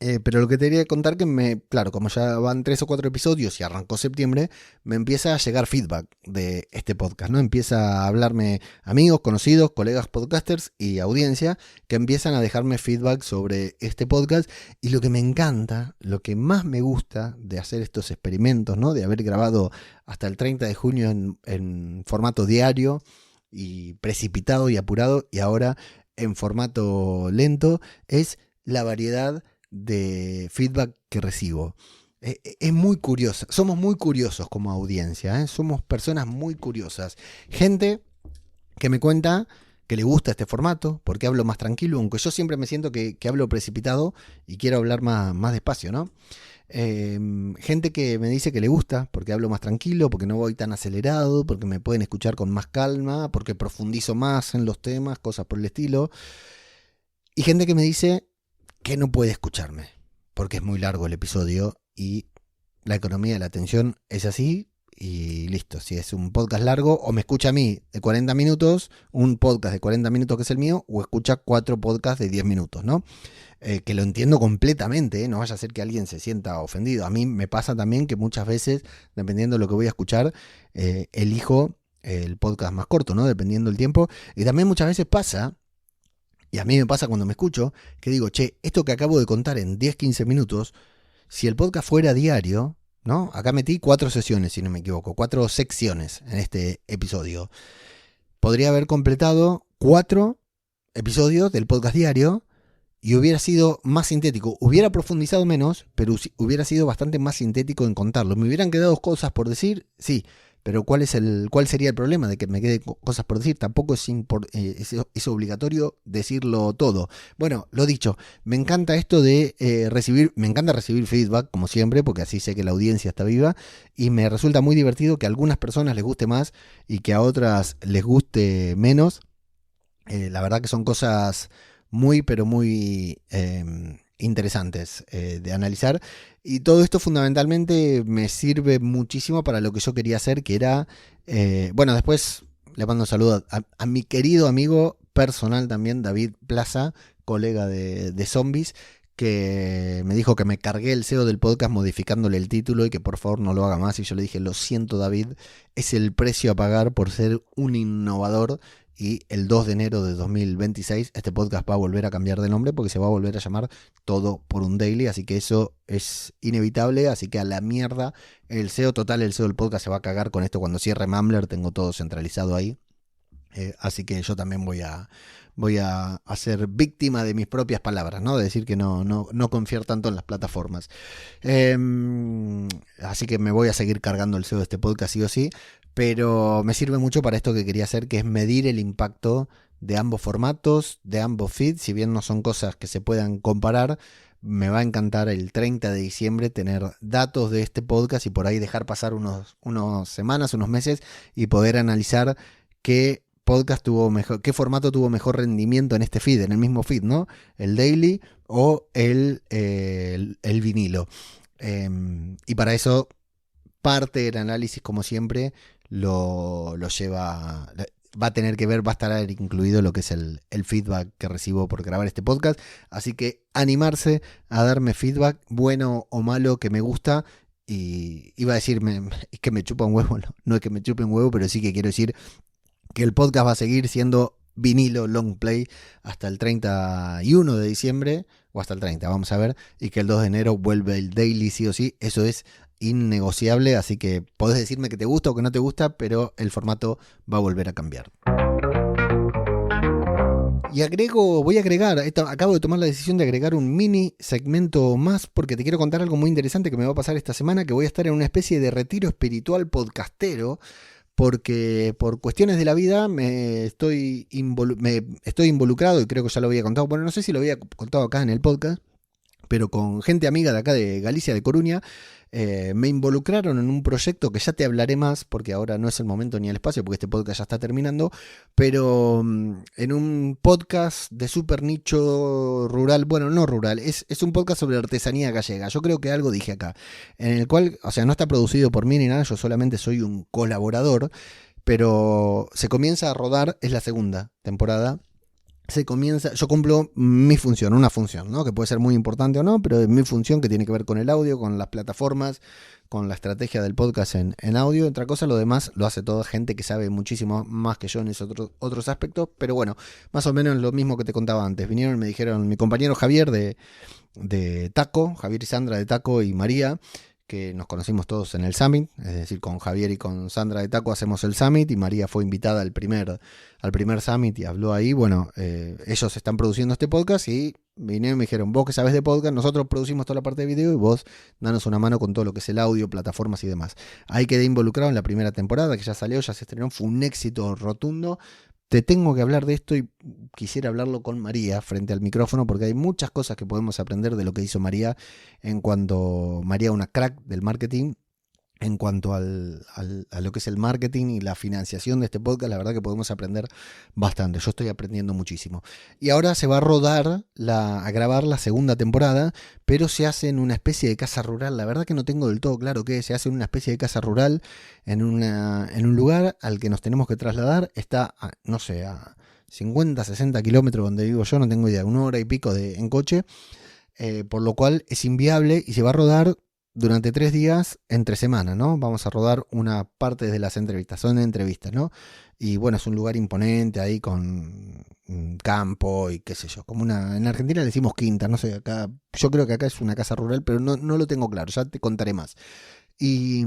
Pero lo que te quería contar que claro, como ya van 3 o 4 episodios y arrancó septiembre, me empieza a llegar feedback de este podcast, ¿no? Empieza a hablarme amigos, conocidos, colegas podcasters y audiencia que empiezan a dejarme feedback sobre este podcast. Y lo que me encanta, lo que más me gusta de hacer estos experimentos, ¿no? De haber grabado hasta el 30 de junio en formato diario y precipitado y apurado, y ahora en formato lento, es la variedad de feedback que recibo. Es muy curiosa, somos muy curiosos como audiencia, somos personas muy curiosas. Gente que me cuenta que le gusta este formato porque hablo más tranquilo, aunque yo siempre me siento que hablo precipitado y quiero hablar más despacio, ¿no? Gente que me dice que le gusta porque hablo más tranquilo, porque no voy tan acelerado, porque me pueden escuchar con más calma, porque profundizo más en los temas, cosas por el estilo. Y gente que me dice que no puede escucharme porque es muy largo el episodio y la economía de la atención es así y listo. Si es un podcast largo, o me escucha a mí de 40 minutos, un podcast de 40 minutos que es el mío, o escucha 4 podcasts de 10 minutos, ¿no? Que lo entiendo completamente, no vaya a ser que alguien se sienta ofendido. A mí me pasa también que muchas veces, dependiendo de lo que voy a escuchar, elijo el podcast más corto, ¿no? Dependiendo del tiempo. Y también muchas veces pasa, y a mí me pasa cuando me escucho, que digo, che, esto que acabo de contar en 10-15 minutos, si el podcast fuera diario, ¿no? Acá metí 4 sesiones, si no me equivoco, 4 secciones en este episodio. Podría haber completado 4 episodios del podcast diario y hubiera sido más sintético. Hubiera profundizado menos, pero hubiera sido bastante más sintético en contarlo. ¿Me hubieran quedado cosas por decir? Sí. Pero ¿cuál sería el problema de que me quede cosas por decir? Tampoco es obligatorio decirlo todo. Bueno, lo dicho, me encanta esto de me encanta recibir feedback, como siempre, porque así sé que la audiencia está viva, y me resulta muy divertido que a algunas personas les guste más y que a otras les guste menos. La verdad que son cosas muy, pero muy interesantes de analizar, y todo esto fundamentalmente me sirve muchísimo para lo que yo quería hacer, que era, bueno, después le mando un saludo a mi querido amigo personal también, David Plaza, colega de Zombies, que me dijo que me cargué el SEO del podcast modificándole el título y que por favor no lo haga más, y yo le dije, lo siento David, es el precio a pagar por ser un innovador. Y el 2 de enero de 2026 este podcast va a volver a cambiar de nombre porque se va a volver a llamar Todo por un Daily, así que eso es inevitable, así que a la mierda el SEO total, el SEO del podcast se va a cagar con esto cuando cierre Mumbler, tengo todo centralizado ahí, así que yo también voy a ser víctima de mis propias palabras, ¿no? De decir que no confiar tanto en las plataformas. Así que me voy a seguir cargando el SEO de este podcast sí o sí, pero me sirve mucho para esto que quería hacer, que es medir el impacto de ambos formatos, de ambos feeds. Si bien no son cosas que se puedan comparar, me va a encantar el 30 de diciembre tener datos de este podcast y por ahí dejar pasar unas semanas, unos meses y poder analizar qué podcast tuvo mejor, qué formato tuvo mejor rendimiento en este feed, en el mismo feed, ¿no? El daily o el vinilo. Y para eso parte del análisis, como siempre, lo lleva, va a tener que ver, va a estar incluido lo que es el feedback que recibo por grabar este podcast. Así que animarse a darme feedback, bueno o malo, que me gusta. Y iba a decirme, es que me chupa un huevo, no es que me chupe un huevo, pero sí que quiero decir que el podcast va a seguir siendo vinilo long play hasta el 31 de diciembre, o hasta el 30, vamos a ver, y que el 2 de enero vuelve el daily sí o sí, eso es innegociable, así que podés decirme que te gusta o que no te gusta, pero el formato va a volver a cambiar. Y voy a agregar, acabo de tomar la decisión de agregar un mini segmento más porque te quiero contar algo muy interesante que me va a pasar esta semana, que voy a estar en una especie de retiro espiritual podcastero, porque por cuestiones de la vida estoy involucrado, y creo que ya lo había contado, bueno, no sé si lo había contado acá en el podcast, pero con gente amiga de acá de Galicia, de Coruña, me involucraron en un proyecto que ya te hablaré más, porque ahora no es el momento ni el espacio, porque este podcast ya está terminando, pero en un podcast de súper nicho rural, bueno, no rural, es un podcast sobre artesanía gallega, yo creo que algo dije acá, en el cual, o sea, no está producido por mí ni nada, yo solamente soy un colaborador, pero se comienza a rodar, es la segunda temporada. Yo cumplo mi función, una función, ¿no? Que puede ser muy importante o no, pero es mi función que tiene que ver con el audio, con las plataformas, con la estrategia del podcast en audio. Otra cosa, lo demás lo hace toda gente que sabe muchísimo más que yo en esos otros aspectos, pero bueno, más o menos lo mismo que te contaba antes. Vinieron y me dijeron, mi compañero Javier de Taco, Javier y Sandra de Taco y María, que nos conocimos todos en el Summit, es decir, con Javier y con Sandra de Taco hacemos el Summit, y María fue invitada al primer Summit y habló ahí. Bueno, ellos están produciendo este podcast y vinieron y me dijeron, vos que sabés de podcast, nosotros producimos toda la parte de video y vos danos una mano con todo lo que es el audio, plataformas y demás. Ahí quedé involucrado en la primera temporada, que ya salió, ya se estrenó, fue un éxito rotundo. Te tengo que hablar de esto y quisiera hablarlo con María frente al micrófono, porque hay muchas cosas que podemos aprender de lo que hizo María, en cuanto María, una crack del marketing, en cuanto a lo que es el marketing y la financiación de este podcast. La verdad que podemos aprender bastante, yo estoy aprendiendo muchísimo. Y ahora se va a rodar, a grabar la segunda temporada, pero se hace en una especie de casa rural. La verdad que no tengo del todo claro qué es. Se hace en una especie de casa rural, en un lugar al que nos tenemos que trasladar. Está, no sé, a 50, 60 kilómetros donde vivo yo, no tengo idea, 1 hora y pico en coche, por lo cual es inviable, y se va a rodar durante 3 días entre semana, ¿no? Vamos a rodar una parte de las entrevistas, son entrevistas, ¿no? Y bueno, es un lugar imponente ahí con campo y qué sé yo, en Argentina le decimos quinta, no sé, acá, yo creo que acá es una casa rural, pero no lo tengo claro, ya te contaré más. Y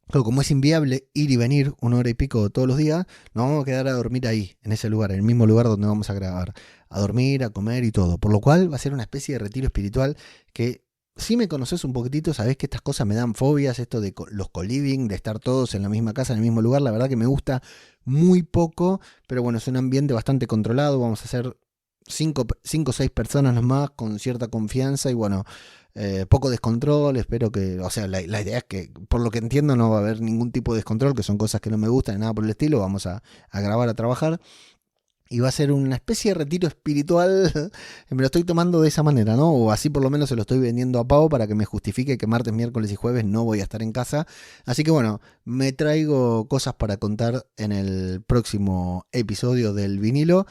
como es inviable ir y venir 1 hora y pico todos los días, nos vamos a quedar a dormir ahí, en ese lugar, en el mismo lugar donde vamos a grabar, a dormir, a comer y todo, por lo cual va a ser una especie de retiro espiritual que, si me conoces un poquitito, sabés que estas cosas me dan fobias, esto de los co-living, de estar todos en la misma casa, en el mismo lugar. La verdad que me gusta muy poco, pero bueno, es un ambiente bastante controlado. Vamos a hacer 5 o 6 personas nomás, con cierta confianza y bueno, poco descontrol. Espero que, o sea, la idea es que, por lo que entiendo, no va a haber ningún tipo de descontrol, que son cosas que no me gustan, ni nada por el estilo. Vamos a grabar, a trabajar. Y va a ser una especie de retiro espiritual, me lo estoy tomando de esa manera, ¿no? O así por lo menos se lo estoy vendiendo a Pau para que me justifique que martes, miércoles y jueves no voy a estar en casa. Así que bueno, me traigo cosas para contar en el próximo episodio del vinilo.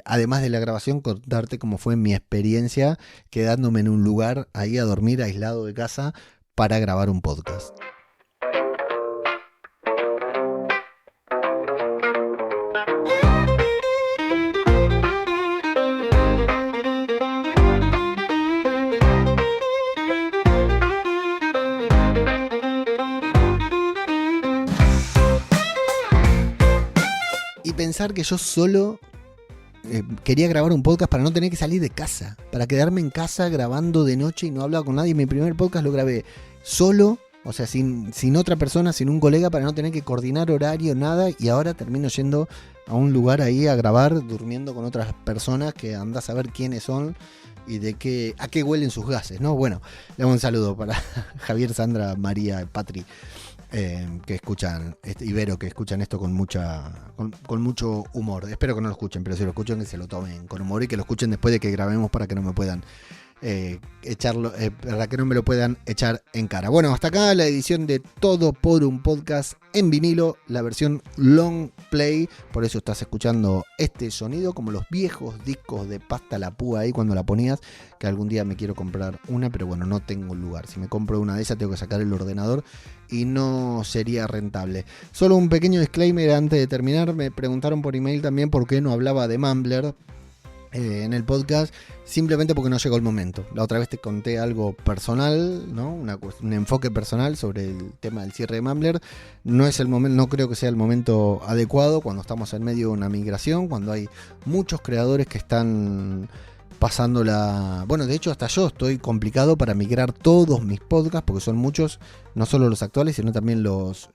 Además de la grabación, contarte cómo fue mi experiencia quedándome en un lugar ahí a dormir, aislado de casa, para grabar un podcast. Pensar que yo solo quería grabar un podcast para no tener que salir de casa, para quedarme en casa grabando de noche y no hablaba con nadie. Mi primer podcast lo grabé solo, o sea, sin otra persona, sin un colega, para no tener que coordinar horario, nada, y ahora termino yendo a un lugar ahí a grabar, durmiendo con otras personas que andás a ver quiénes son y a qué huelen sus gases, ¿no? Bueno, le hago un saludo para Javier, Sandra, María, Patri. que escuchan, Ibero, que escuchan esto con mucho humor. Espero que no lo escuchen, pero si lo escuchan que se lo tomen con humor y que lo escuchen después de que grabemos para que no me puedan para que no me lo puedan echar en cara. Bueno, hasta acá la edición de Todo por un Podcast en vinilo, la versión long play. Por eso estás escuchando este sonido, como los viejos discos de Pasta la Púa ahí cuando la ponías, que algún día me quiero comprar una, pero bueno, no tengo lugar. Si me compro una de esas tengo que sacar el ordenador y no sería rentable. Solo un pequeño disclaimer antes de terminar. Me preguntaron por email también por qué no hablaba de Mumbler en el podcast, simplemente porque no llegó el momento. La otra vez te conté algo personal, ¿no? Un enfoque personal sobre el tema del cierre de Mumbler. No es el momento, no creo que sea el momento adecuado cuando estamos en medio de una migración, cuando hay muchos creadores que están pasándola. Bueno, de hecho hasta yo estoy complicado para migrar todos mis podcasts, porque son muchos, no solo los actuales, sino también los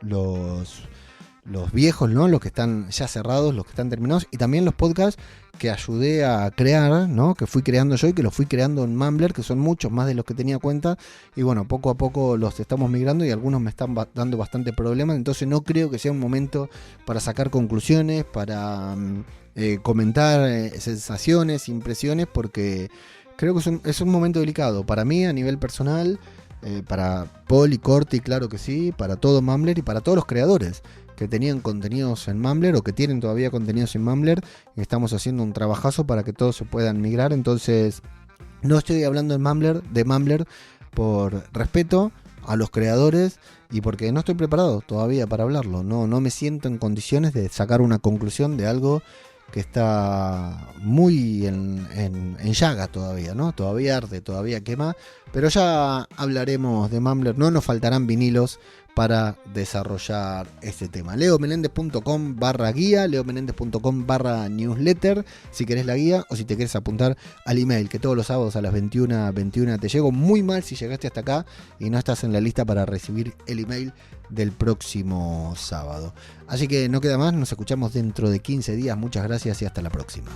viejos, ¿no? Los que están ya cerrados, los que están terminados, y también los podcasts que ayudé a crear, ¿no? Que fui creando yo y que los fui creando en Mumbler, que son muchos más de los que tenía cuenta, y bueno, poco a poco los estamos migrando y algunos me están dando bastante problemas, entonces no creo que sea un momento para sacar conclusiones, para comentar sensaciones, impresiones, porque creo que es un momento delicado para mí a nivel personal, para Paul y Corti, claro que sí, para todo Mumbler y para todos los creadores que tenían contenidos en Mumbler o que tienen todavía contenidos en Mumbler. Estamos haciendo un trabajazo para que todos se puedan migrar. Entonces, no estoy hablando de Mumbler por respeto a los creadores y porque no estoy preparado todavía para hablarlo. No me siento en condiciones de sacar una conclusión de algo que está muy en llaga todavía, ¿no? Todavía arde, todavía quema, pero ya hablaremos de Mumbler. No nos faltarán vinilos para desarrollar este tema. leomenéndez.com/guía, leomenéndez.com/newsletter, si querés la guía o si te querés apuntar al email, que todos los sábados a las 21:21 te llego. Muy mal si llegaste hasta acá y no estás en la lista para recibir el email del próximo sábado. Así que no queda más, nos escuchamos dentro de 15 días. Muchas gracias y hasta la próxima.